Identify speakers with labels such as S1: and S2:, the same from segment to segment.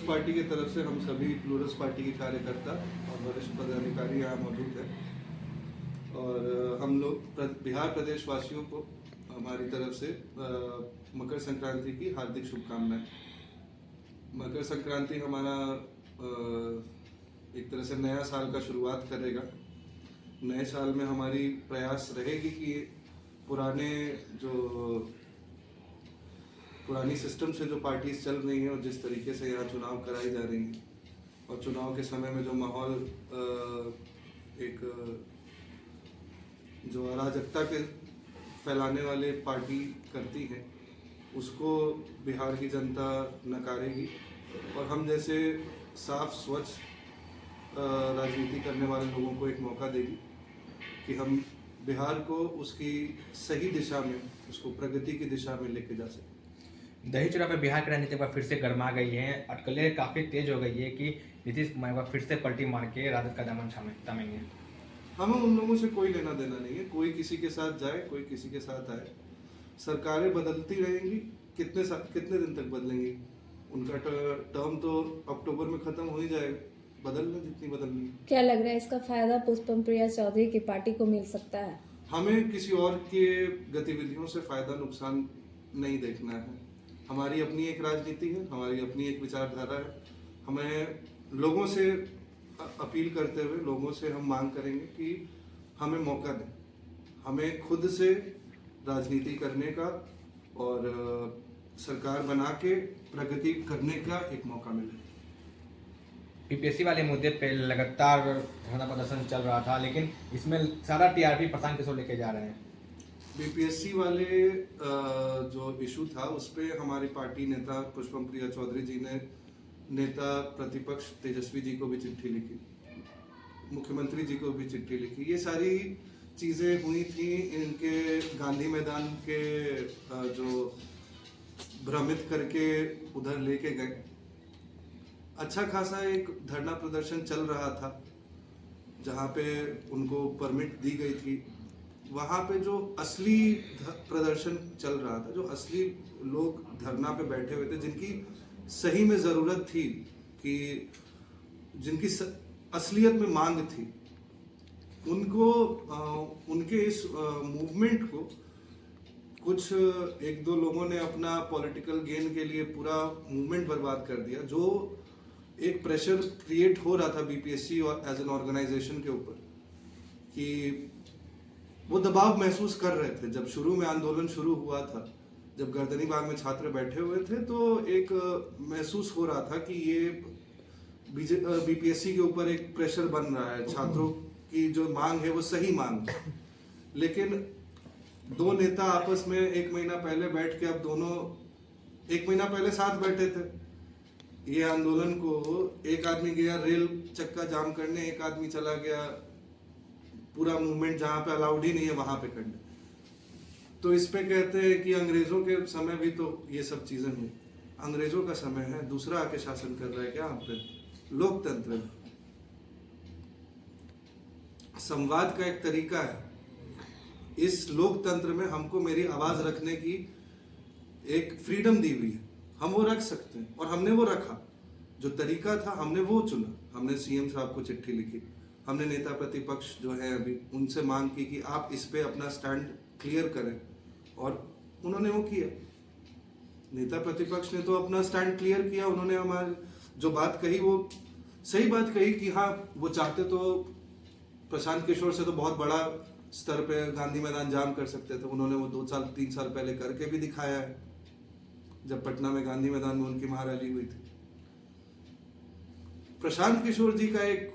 S1: Plurals party की तरफ से हम सभी प्लूरल्स पार्टी के कार्यकर्ता और वरिष्ठ पदाधिकारी यहाँ मौजूद हैं और हम लोग बिहार प्रदेश वासियों को हमारी तरफ से मकर संक्रांति की हार्दिक शुभकामनाएं। मकर संक्रांति हमारा एक तरह से नया साल का शुरुआत करेगा। नए साल में हमारी प्रयास रहेगी कि पुरानी सिस्टम से जो पार्टीज चल रही हैं और जिस तरीके से यहाँ चुनाव कराई जा रही हैं और चुनाव के समय में जो माहौल एक जो अराजकता के फैलाने वाले पार्टी करती है उसको बिहार की जनता नकारेगी और हम जैसे साफ स्वच्छ राजनीति करने वाले लोगों को एक मौका देगी कि हम बिहार को उसकी सही दिशा में, उसको प्रगति की दिशा में लेके जा सकें।
S2: दही चूड़ा पर बिहार की राजनीति पर फिर से गर्मा गई है। अटकलें काफ़ी तेज हो गई है कि नीतीश कुमार फिर से पलटी मार के राजद का दामन थामेंगे।
S1: हमें उन लोगों से कोई लेना देना नहीं है। कोई किसी के साथ जाए, कोई किसी के साथ आए। सरकारें बदलती रहेंगी, कितने दिन तक बदलेंगी? उनका टर्म तो अक्टूबर में खत्म हो ही जाएगा। बदलना जितनी बदलनी।
S3: क्या लग रहा है इसका फायदा पुष्पम प्रिया चौधरी की पार्टी को मिल सकता है?
S1: हमें किसी और के गतिविधियों से फायदा नुकसान नहीं देखना है। हमारी अपनी एक राजनीति है, हमारी अपनी एक विचारधारा है। हमें लोगों से अपील करते हुए लोगों से हम मांग करेंगे कि हमें मौका दें, हमें खुद से राजनीति करने का और सरकार बना के प्रगति करने का एक मौका मिले।
S2: बीपीएससी वाले मुद्दे पे लगातार धरना प्रदर्शन चल रहा था, लेकिन इसमें सारा टीआरपी प्रशांत किशोर लेके जा रहे हैं।
S1: बीपीएससी वाले जो इशू था उस पर हमारी पार्टी नेता पुष्पम प्रिया चौधरी जी ने नेता प्रतिपक्ष तेजस्वी जी को भी चिट्ठी लिखी, मुख्यमंत्री जी को भी चिट्ठी लिखी। ये सारी चीज़ें हुई थी इनके गांधी मैदान के जो भ्रमित करके उधर लेके गए। अच्छा खासा एक धरना प्रदर्शन चल रहा था जहाँ पे उनको परमिट दी गई थी। वहाँ पे जो असली प्रदर्शन चल रहा था, जो असली लोग धरना पे बैठे हुए थे, जिनकी सही में ज़रूरत थी, कि जिनकी असलियत में मांग थी, उनको उनके इस मूवमेंट को कुछ एक दो लोगों ने अपना पॉलिटिकल गेन के लिए पूरा मूवमेंट बर्बाद कर दिया। जो एक प्रेशर क्रिएट हो रहा था बीपीएससी और एज एन ऑर्गेनाइजेशन के ऊपर, कि वो दबाव महसूस कर रहे थे। जब शुरू में आंदोलन शुरू हुआ था, जब गर्दनी बाग में छात्र बैठे हुए थे, तो एक महसूस हो रहा था कि ये बीपीएससी के ऊपर एक प्रेशर बन रहा है। छात्रों की जो मांग है वो सही मांग है, लेकिन दो नेता आपस में एक महीना पहले बैठ के, अब दोनों एक महीना पहले साथ बैठे थे। ये आंदोलन को एक आदमी गया रेल चक्का जाम करने, एक आदमी चला गया पूरा मूवमेंट जहाँ पे अलाउड ही नहीं है वहां पे करने। तो इस पे कहते हैं कि अंग्रेजों के समय भी तो ये सब चीजें हुई। अंग्रेजों का समय है, दूसरा आके शासन कर रहा है क्या? यहाँ पे लोकतंत्र है, संवाद का एक तरीका है। इस लोकतंत्र में हमको मेरी आवाज रखने की एक फ्रीडम दी हुई है, हम वो रख सकते हैं और हमने वो रखा। जो तरीका था हमने वो चुना। हमने सीएम साहब को चिट्ठी लिखी, हमने नेता प्रतिपक्ष जो है अभी उनसे मांग की कि आप इस पे अपना स्टैंड क्लियर करें, और उन्होंने वो किया। नेता प्रतिपक्ष ने तो अपना स्टैंड क्लियर किया। उन्होंने हमारी जो बात कही वो सही बात कही कि हाँ, वो चाहते तो प्रशांत किशोर से तो बहुत बड़ा स्तर पे गांधी मैदान जाम कर सकते थे। उन्होंने वो 2-3 साल पहले करके भी दिखाया है, जब पटना में गांधी मैदान में उनकी महारैली हुई थी। प्रशांत किशोर जी का एक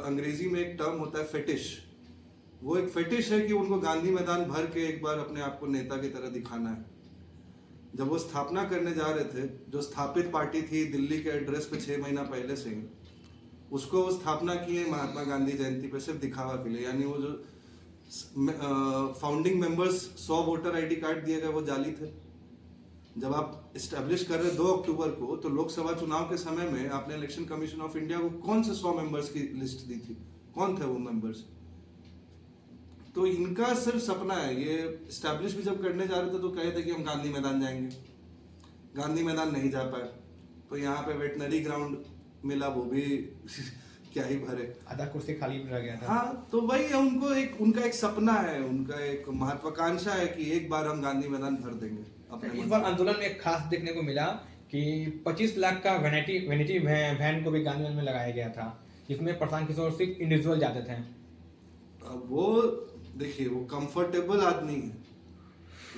S1: अंग्रेजी में एक टर्म होता है फेटिश। वो एक फेटिश है कि उनको गांधी मैदान भर के एक बार अपने आप को नेता की तरह दिखाना है। जब वो स्थापना करने जा रहे थे, जो स्थापित पार्टी थी दिल्ली के एड्रेस पे 6 महीना पहले से, उसको वो स्थापना किए महात्मा गांधी जयंती पे सिर्फ दिखावा के लिए। यानी वो जो founding members 100 voter ID card दिए गए वो जाली थे। जब आप इस्टेब्लिश कर रहे 2 अक्टूबर को, तो लोकसभा चुनाव के समय में आपने इलेक्शन कमीशन ऑफ इंडिया को कौन से 100 मेंबर्स की लिस्ट दी थी? कौन थे वो मेंबर्स? तो इनका सिर्फ सपना है। ये इस्टेब्लिश भी जब करने जा रहे थे तो कहे थे कि हम गांधी मैदान जाएंगे, गांधी मैदान नहीं जा पाए। तो यहाँ पे वेटनरी ग्राउंड मिला, वो भी क्या ही भरे।
S2: आधा कुर्सी खाली रह गया था।
S1: हाँ, तो वही है, उनका एक सपना है, उनका एक महत्वाकांक्षा है कि एक बार हम गांधी मैदान भर देंगे अपने
S2: इस बार आंदोलन में एक खास देखने को मिला कि 25 लाख का वैनिटी वैन को भी गांधी मैदान में लगाया गया था, जिसमें प्रशांत किशोर सिर्फ इंडिविजुअल जाते थे।
S1: अब वो देखिए, वो कंफर्टेबल आदमी है,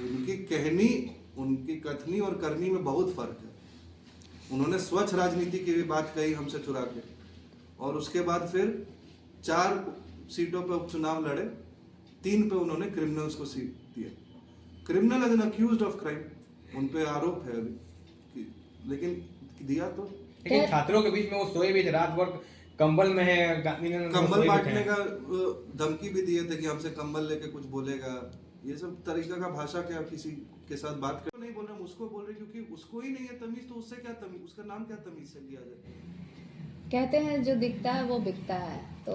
S1: उनकी कहनी, उनकी कथनी और करनी में बहुत फर्क है। उन्होंने स्वच्छ राजनीति की भी बात कही हमसे चुरा के, और उसके बाद फिर 4 सीटों पे उपचुनाव लड़े, 3 पे उन्होंने क्रिमिनल्स को सीट दिया। Criminal as an accused of crime, उन पे आरोप है अभी, लेकिन दिया तो।
S2: लेकिन छात्रों के बीच में वो सोए भी थे, रात भर कंबल में है, गांधी मैदान में
S1: कंबल
S2: सोए भी
S1: बांटने
S2: थे।
S1: का धमकी भी दिए थे कि हमसे कंबल लेके कुछ बोलेगा। ये सब तरीका का भाषा क्या किसी के साथ बात कर नहीं बोल रहे, हम उसको बोल रहे क्योंकि उसको ही नहीं है तमीज, तो उससे क्या तमीज, उसका नाम क्या तमीज से लिया जाए।
S3: कहते हैं जो दिखता है वो बिकता है, तो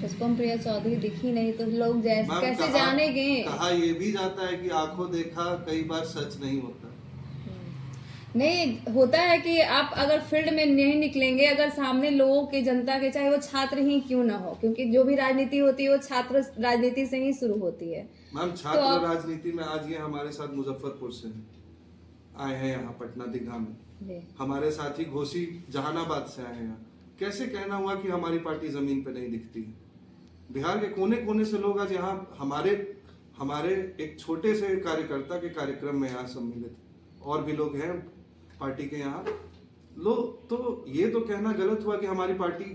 S3: पुष्पम प्रिया चौधरी दिखी नहीं तो लोग जैसे
S1: मैम,
S3: कैसे जानेंगे।
S1: कहा ये भी जाता है कि आंखों देखा कई बार सच नहीं होता।
S3: नहीं होता है कि आप अगर फील्ड में नहीं निकलेंगे, अगर सामने लोगों के, जनता के, चाहे वो छात्र ही क्यों ना हो, क्योंकि जो भी राजनीति होती है वो छात्र राजनीति से ही शुरू होती है।
S1: मैम, छात्र राजनीति में आज ये हमारे साथ मुजफ्फरपुर से आए हैं, यहाँ पटना दीघा में हमारे साथी घोसी जहानाबाद से आए हैं यहाँ। कैसे कहना हुआ कि हमारी पार्टी जमीन पे नहीं दिखती है। बिहार के कोने कोने से लोग आज यहाँ हमारे एक छोटे से कार्यकर्ता के कार्यक्रम में यहाँ सम्मिलित, और भी लोग हैं पार्टी के यहाँ लोग। तो ये तो कहना गलत हुआ कि हमारी पार्टी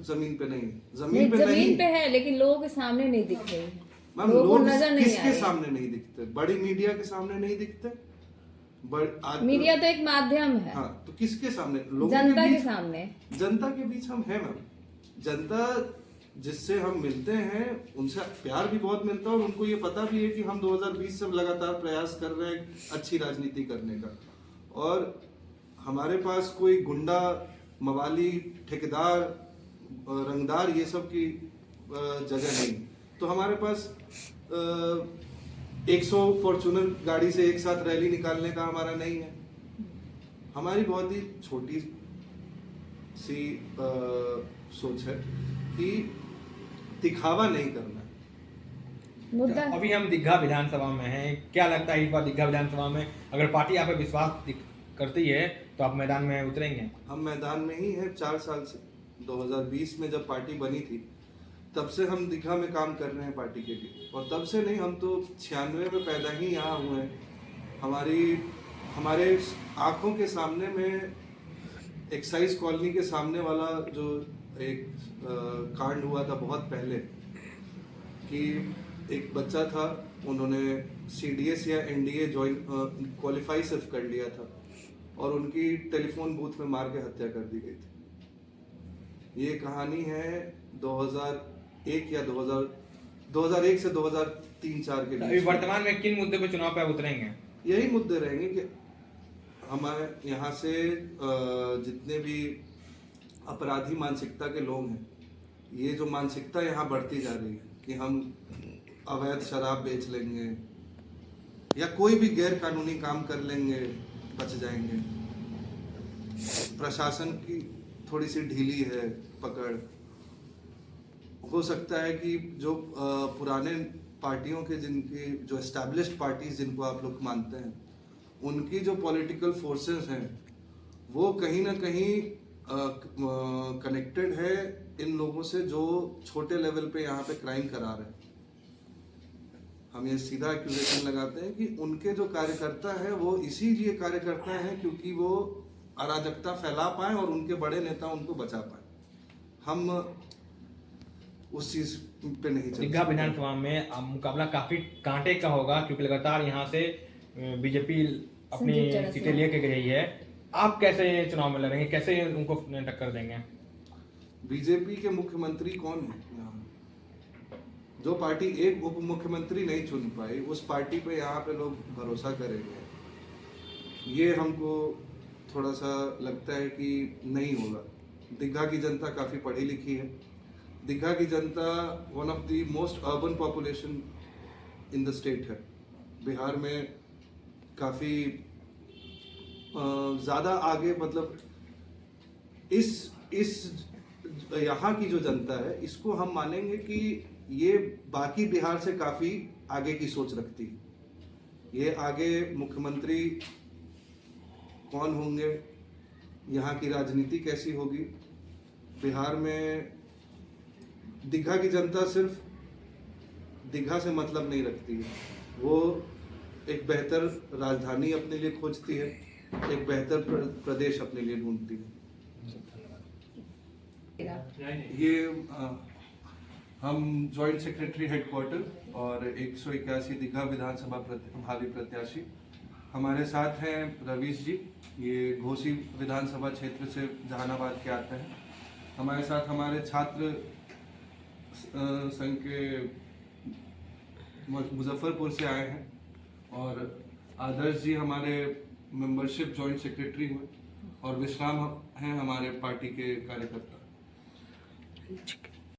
S1: जमीन पे नहीं है। जमीन
S3: पे है, लेकिन लोगों के सामने नहीं दिख रही है।
S1: मैम, लोग किसके सामने नहीं दिखते? बड़ी मीडिया के सामने नहीं दिखते।
S3: मीडिया तो एक माध्यम है।
S1: हाँ, तो किसके सामने?
S3: जनता के सामने।
S1: जनता के बीच हम हैं मैम। जनता जिससे हम मिलते हैं उनसे प्यार भी बहुत मिलता है, और उनको ये पता भी है कि हम 2020 से लगातार प्रयास कर रहे हैं अच्छी राजनीति करने का। और हमारे पास कोई गुंडा, मवाली, ठेकेदार, रंगदार ये सब की जगह नहीं। तो हमारे पास 100 फॉर्चूनर गाड़ी से एक साथ रैली निकालने का हमारा नहीं है। हमारी बहुत ही छोटी सी सोच है कि दिखावा नहीं करना।
S3: मुद्दा
S2: अभी हम दीघा विधानसभा में हैं, क्या लगता है इस बार दीघा विधानसभा में अगर पार्टी आप पे विश्वास करती है तो आप मैदान में उतरेंगे? हम
S1: मैदान में ही हैं 4 साल से। 2020 में जब पार्टी बनी थी तब से हम दीघा में काम कर रहे हैं पार्टी के लिए, और तब से नहीं, हम तो 96 में पैदा ही यहाँ हुए हैं। हमारे आंखों के सामने में एक्साइज कॉलोनी के सामने वाला जो एक कांड हुआ था बहुत पहले, कि एक बच्चा था, उन्होंने CDS या NDA क्वालिफाई सिर्फ कर लिया था, और उनकी टेलीफोन बूथ में मार के हत्या कर दी गई थी। ये कहानी है 2001 या 2001 से 2003-4 के बीच।
S2: वर्तमान में किन मुद्दे पे चुनाव पे उतरेंगे?
S1: यही मुद्दे रहेंगे कि हमारे यहाँ से जितने भी अपराधी मानसिकता के लोग हैं, ये जो मानसिकता यहाँ बढ़ती जा रही है कि हम अवैध शराब बेच लेंगे या कोई भी गैर कानूनी काम कर लेंगे, बच जाएंगे। प्रशासन की थोड़ी सी ढीली है पकड़। हो सकता है कि जो पुराने पार्टियों के, जिनकी जो एस्टैब्लिश्ड पार्टीज जिनको आप लोग मानते हैं, उनकी जो पॉलिटिकल फोर्सेस हैं वो कहीं ना कहीं कनेक्टेड है इन लोगों से जो छोटे लेवल पे यहाँ पे क्राइम करा रहे हैं। हम ये सीधा एक्यूजेशन लगाते हैं कि उनके जो कार्यकर्ता है वो इसीलिए कार्यकर्ता हैं क्योंकि वो अराजकता फैला पाए और उनके बड़े नेता उनको बचा पाए। हम उस चीज पे नहीं चलते।
S2: दीघा विधानसभा में मुकाबला काफी कांटे का होगा, क्योंकि लगातार यहाँ से बीजेपी अपनी सीटें लेके गई है। आप कैसे चुनाव में लड़ेंगे, कैसे उनको टक्कर देंगे?
S1: बीजेपी के मुख्यमंत्री कौन है यहाँ? जो पार्टी एक उप मुख्यमंत्री नहीं चुन पाई, उस पार्टी पे यहाँ पे लोग भरोसा करेंगे, ये हमको थोड़ा सा लगता है कि नहीं होगा। दीघा की जनता काफ़ी पढ़ी लिखी है। दीघा की जनता one of the most urban population in the state है। बिहार में काफ़ी ज़्यादा आगे, मतलब इस यहाँ की जो जनता है इसको हम मानेंगे कि ये बाकी बिहार से काफी आगे की सोच रखती है। ये आगे मुख्यमंत्री कौन होंगे, यहाँ की राजनीति कैसी होगी। बिहार में दीघा की जनता सिर्फ दीघा से मतलब नहीं रखती है, वो एक बेहतर राजधानी अपने लिए खोजती है, एक बेहतर प्रदेश अपने लिए ढूंढती है। ये हम जॉइंट सेक्रेटरी हेडक्वार्टर और 181 दीघा विधानसभा भावी प्रत्याशी, हमारे साथ हैं रवीश जी, ये घोसी विधानसभा क्षेत्र से जहानाबाद के आते हैं। हमारे साथ हमारे छात्र संघ के मुजफ्फरपुर से आए हैं, और आदर्श जी हमारे मेंबरशिप जॉइंट सेक्रेटरी हुए, और विश्राम हैं हमारे पार्टी के कार्यकर्ता।